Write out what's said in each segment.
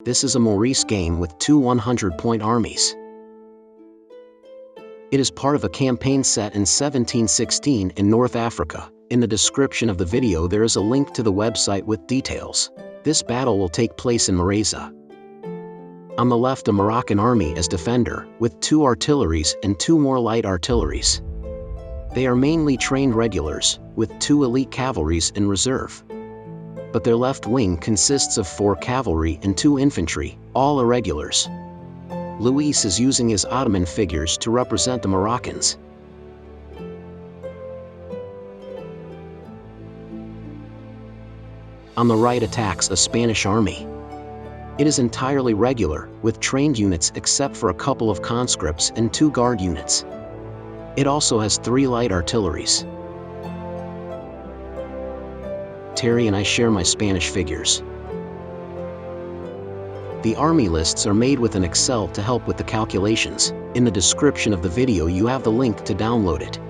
This is a Maurice game with two 100-point armies. It is part of a campaign set in 1716 in North Africa. In the description of the video there is a link to the website with details. This battle will take place in Maurice. On the left, a Moroccan army as defender, with 2 artilleries and 2 more light artilleries. They are mainly trained regulars, with 2 elite cavalries in reserve. But their left wing consists of 4 cavalry and 2 infantry, all irregulars. Luis is using his Ottoman figures to represent the Moroccans. On the right attacks a Spanish army. It is entirely regular, with trained units except for a couple of conscripts and 2 guard units. It also has 3 light artilleries. Terry and I share my Spanish figures. The army lists are made with an Excel to help with the calculations. In the description of the video you have the link to download it.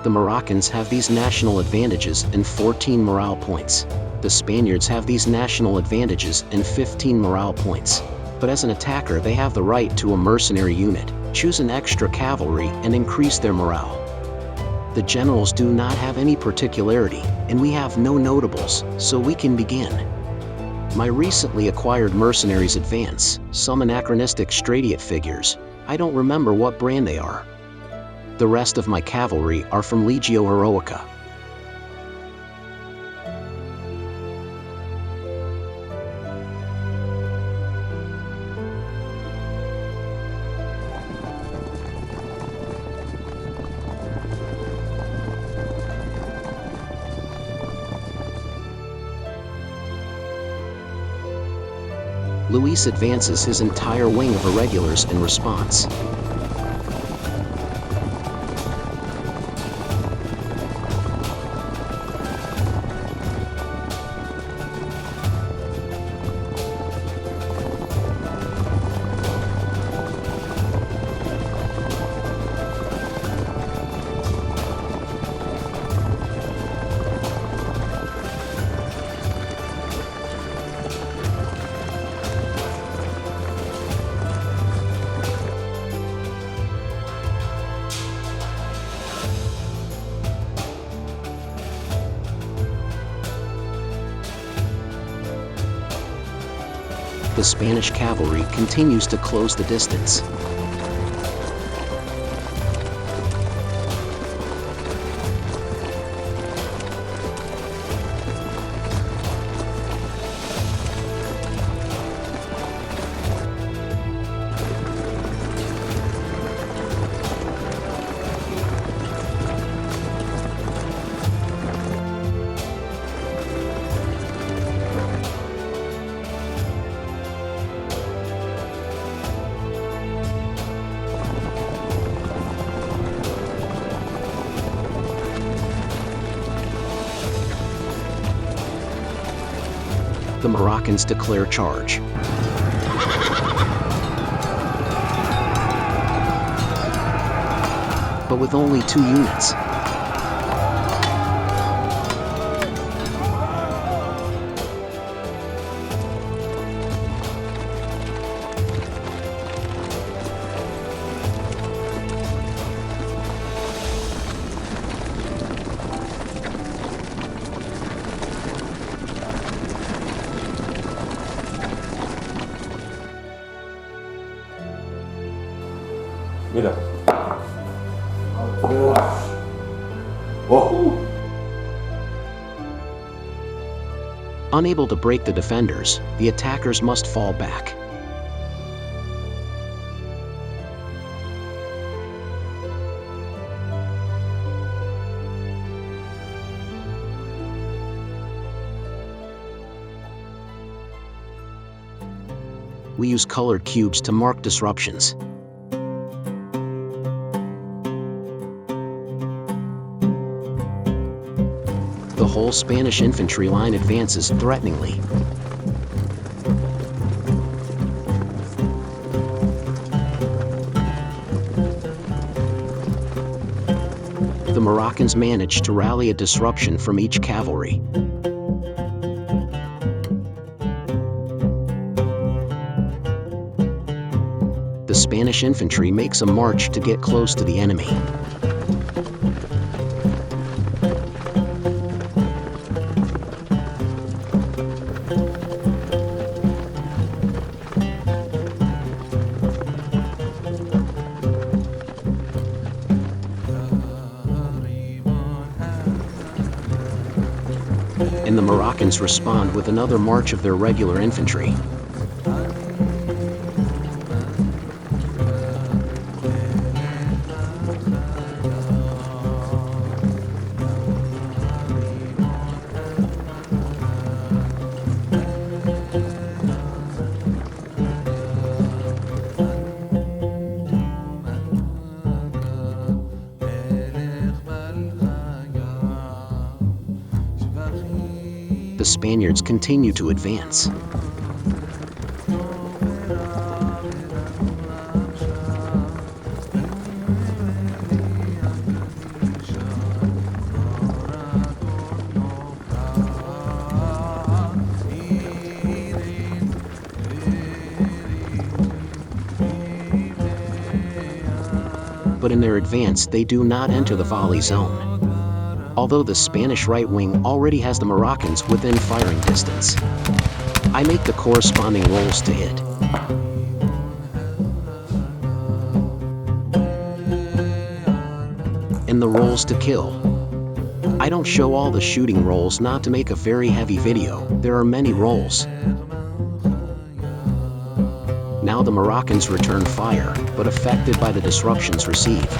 The Moroccans have these national advantages and 14 morale points. The Spaniards have these national advantages and 15 morale points. But as an attacker they have the right to a mercenary unit, choose an extra cavalry and increase their morale. The generals do not have any particularity, and we have no notables, so we can begin. My recently acquired mercenaries advance, some anachronistic Stradiot figures. I don't remember what brand they are. The rest of my cavalry are from Legio Heroica. Luis advances his entire wing of irregulars in response. The Spanish cavalry continues to close the distance. The Moroccans declare charge. But with only 2 units. Mira. Oh. Unable to break the defenders, the attackers must fall back. We use colored cubes to mark disruptions. The whole Spanish infantry line advances threateningly. The Moroccans manage to rally a disruption from each cavalry. Spanish infantry makes a march to get close to the enemy. And the Moroccans respond with another march of their regular infantry. The Spaniards continue to advance. But in their advance, they do not enter the volley zone, although the Spanish right wing already has the Moroccans within firing distance. I make the corresponding rolls to hit. And the rolls to kill. I don't show all the shooting rolls not to make a very heavy video, there are many rolls. Now the Moroccans return fire, but affected by the disruptions received.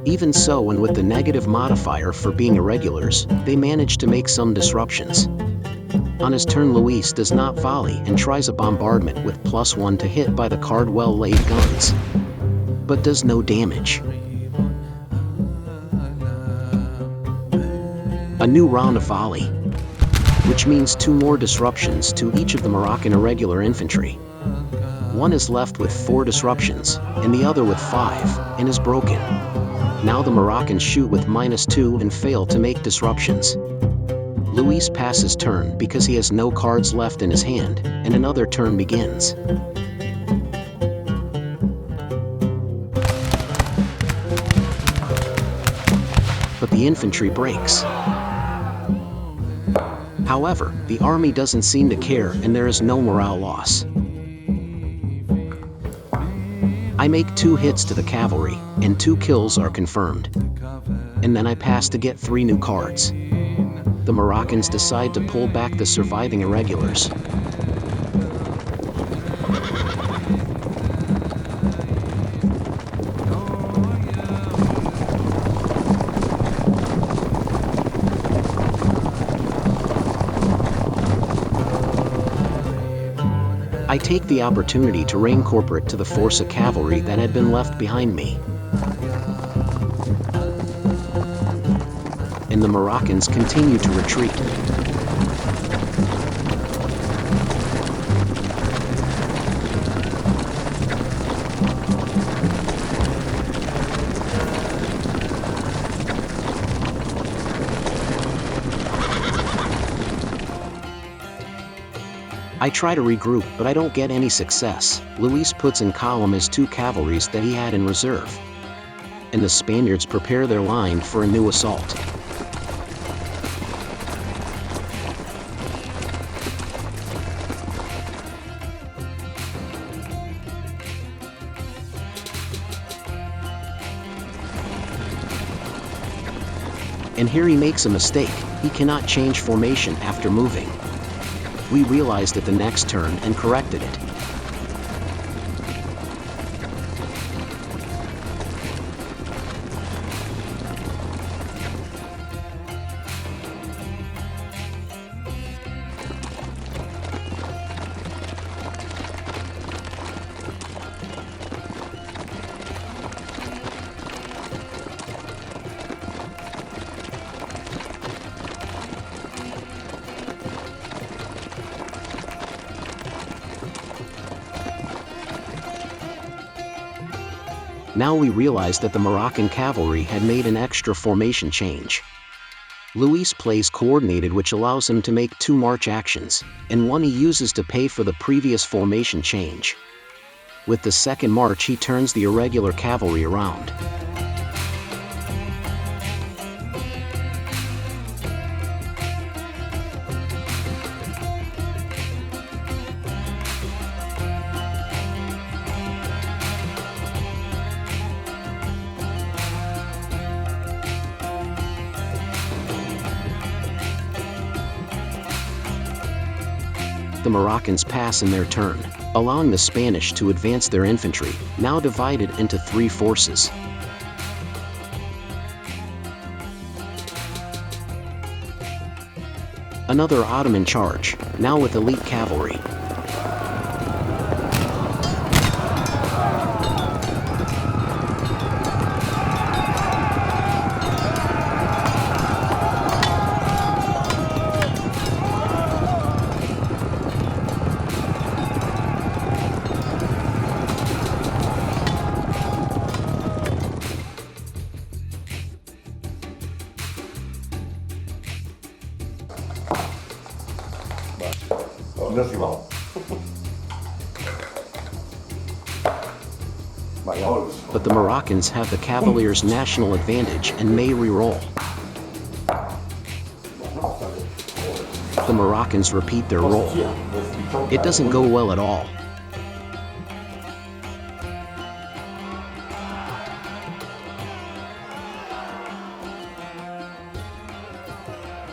Even so, and with the negative modifier for being irregulars, they manage to make some disruptions. On his turn, Luis does not volley and tries a bombardment with +1 to hit by the Cardwell-laid guns, but does no damage. A new round of volley, which means 2 more disruptions to each of the Moroccan irregular infantry. One is left with 4 disruptions, and the other with 5, and is broken. Now the Moroccans shoot with -2 and fail to make disruptions. Luis passes turn because he has no cards left in his hand, and another turn begins. But the infantry breaks. However, the army doesn't seem to care and there is no morale loss. I make 2 hits to the cavalry, and 2 kills are confirmed. And then I pass to get 3 new cards. The Moroccans decide to pull back the surviving irregulars. I take the opportunity to rain corporate to the force of cavalry that had been left behind me. And the Moroccans continue to retreat. I try to regroup, but I don't get any success. Luis puts in column his 2 cavalries that he had in reserve. And the Spaniards prepare their line for a new assault. And here he makes a mistake. He cannot change formation after moving. We realized at the next turn and corrected it. Now we realized that the Moroccan cavalry had made an extra formation change. Luis plays coordinated, which allows him to make 2 march actions, and one he uses to pay for the previous formation change. With the second march he turns the irregular cavalry around. The Moroccans pass in their turn, allowing the Spanish to advance their infantry, now divided into 3 forces. Another Ottoman charge, now with elite cavalry. But the Moroccans have the Cavaliers' national advantage and may re-roll. The Moroccans repeat their roll. It doesn't go well at all.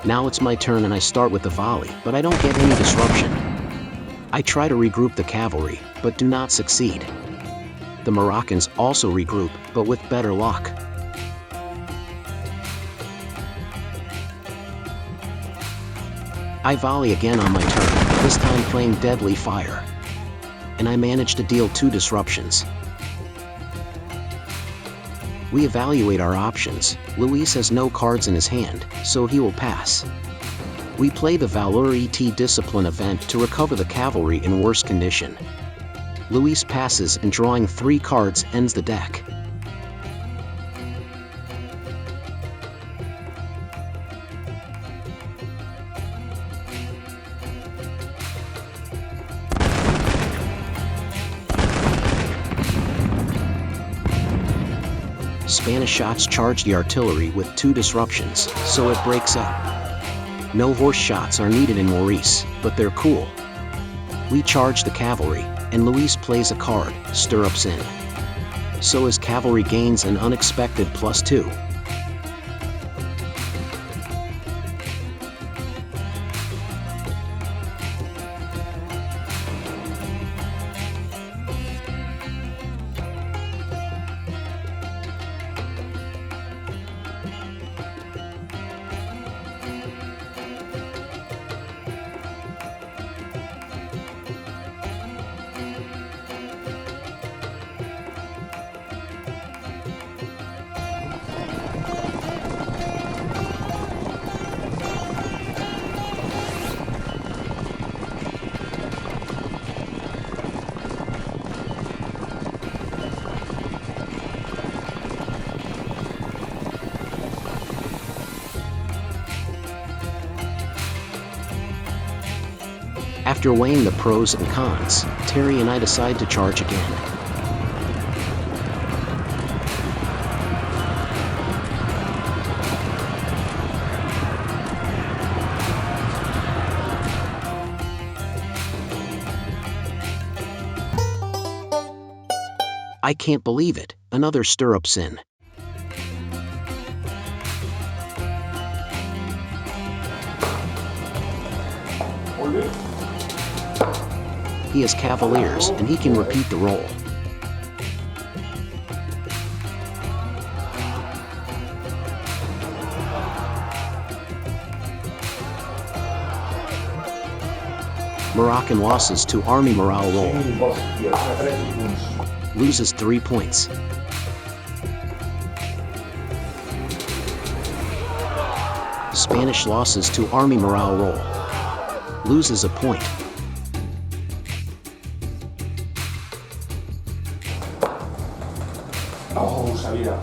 Now it's my turn and I start with the volley, but I don't get any disruption. I try to regroup the cavalry, but do not succeed. The Moroccans also regroup, but with better luck. I volley again on my turn, this time playing deadly fire. And I manage to deal 2 disruptions. We evaluate our options. Luis has no cards in his hand, so he will pass. We play the Valeur et Discipline event to recover the cavalry in worse condition. Luis passes and drawing 3 cards ends the deck. Spanish shots charge the artillery with 2 disruptions, so it breaks up. No horse shots are needed in Maurice, but they're cool. We charge the cavalry, and Luis plays a card, stirrups in. So his cavalry gains an unexpected +2. After weighing the pros and cons, Terry and I decide to charge again. I can't believe it, another stirrups in. He has cavaliers and he can repeat the roll. Moroccan losses to army morale roll. Loses 3 points. Spanish losses to army morale roll. Loses a point. Oh, sabía.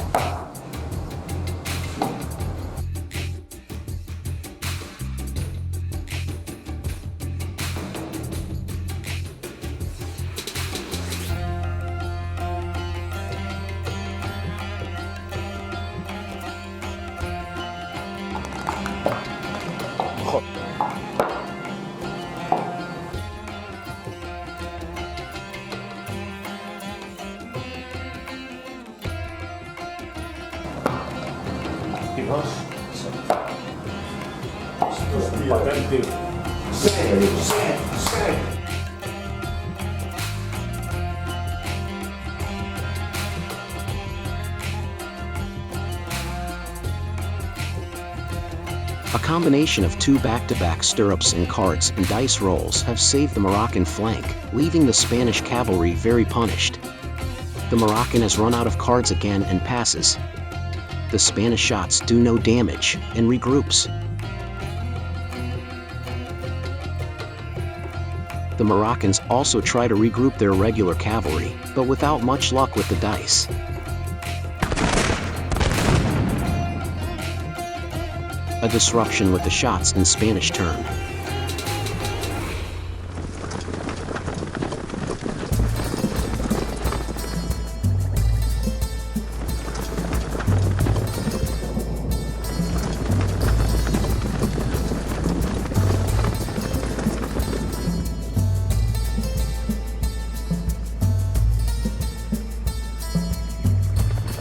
A combination of 2 back-to-back stirrups and cards and dice rolls have saved the Moroccan flank, leaving the Spanish cavalry very punished. The Moroccan has run out of cards again and passes. The Spanish shots do no damage and regroups. The Moroccans also try to regroup their regular cavalry, but without much luck with the dice. A disruption with the shots in Spanish turn.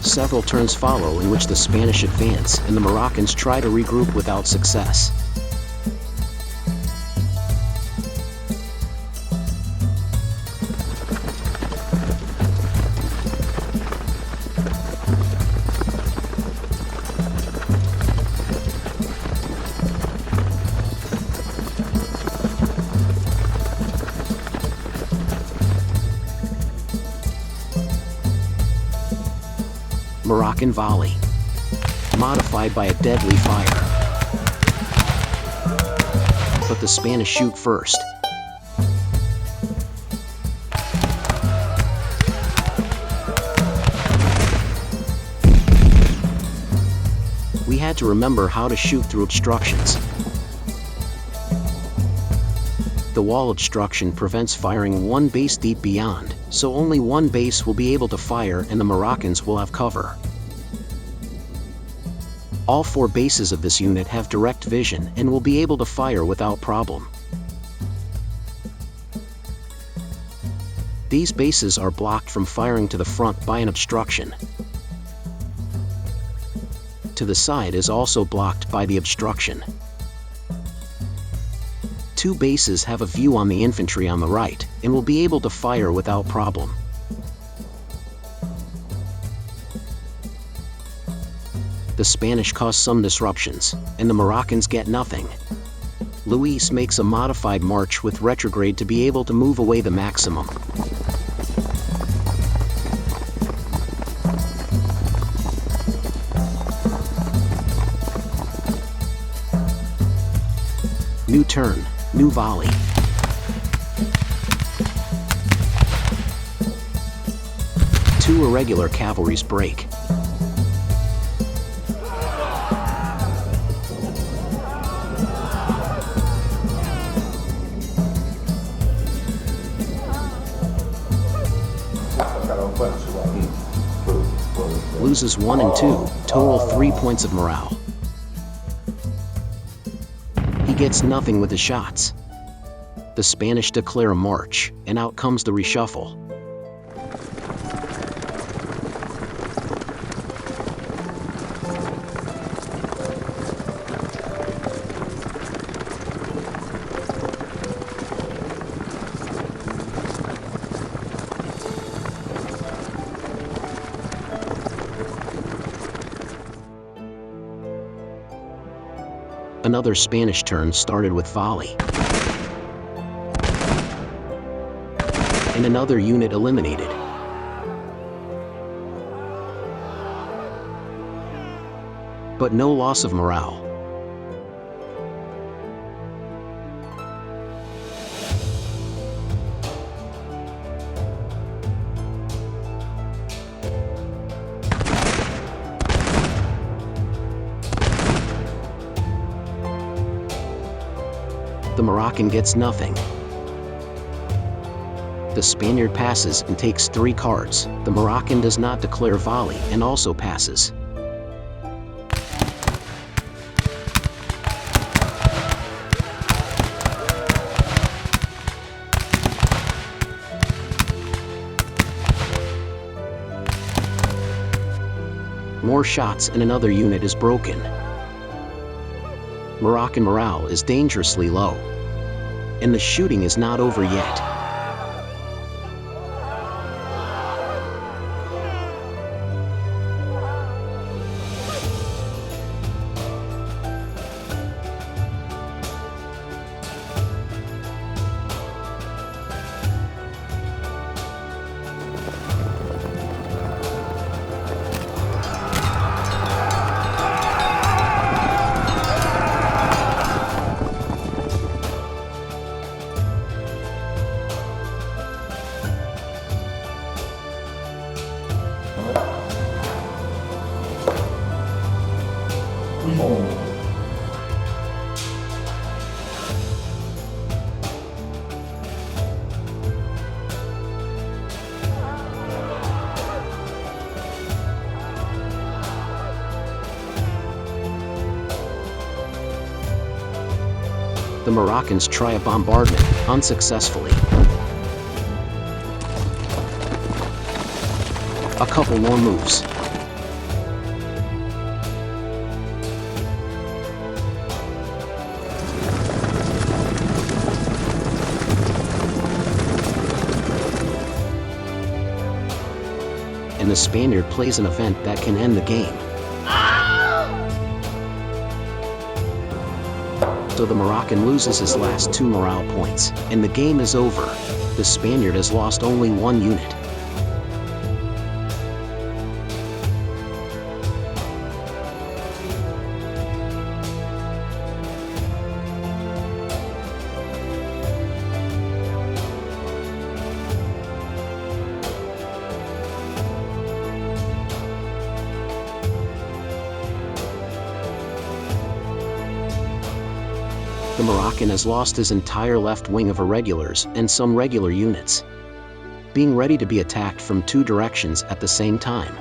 Several turns follow in which the Spanish advance and the Moroccans try to regroup without success. Moroccan volley, modified by a deadly fire. But the Spanish shoot first. We had to remember how to shoot through obstructions. The wall obstruction prevents firing 1 base deep beyond, so only 1 base will be able to fire and the Moroccans will have cover. All 4 bases of this unit have direct vision and will be able to fire without problem. These bases are blocked from firing to the front by an obstruction. To the side is also blocked by the obstruction. 2 bases have a view on the infantry on the right and will be able to fire without problem. The Spanish cause some disruptions, and the Moroccans get nothing. Luis makes a modified march with retrograde to be able to move away the maximum. New turn, new volley. Two irregular cavalries break. Loses 1 and 2, total 3 points of morale. He gets nothing with his shots. The Spanish declare a march, and out comes the reshuffle. Another Spanish turn started with volley. And another unit eliminated. But no loss of morale. The Moroccan gets nothing. The Spaniard passes and takes 3 cards. The Moroccan does not declare volley and also passes. More shots and another unit is broken. Moroccan morale is dangerously low. And the shooting is not over yet. The Moroccans try a bombardment, unsuccessfully. A couple more moves. And the Spaniard plays an event that can end the game. So the Moroccan loses his last 2 morale points, and the game is over. The Spaniard has lost only 1 unit. The Moroccan has lost his entire left wing of irregulars and some regular units, being ready to be attacked from 2 directions at the same time.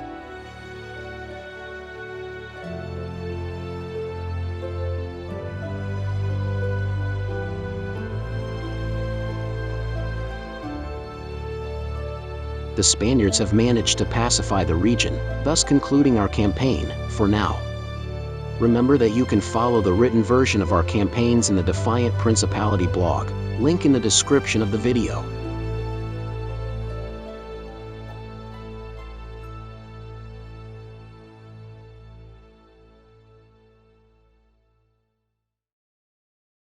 The Spaniards have managed to pacify the region, thus concluding our campaign, for now. Remember that you can follow the written version of our campaigns in the Defiant Principality blog, link in the description of the video.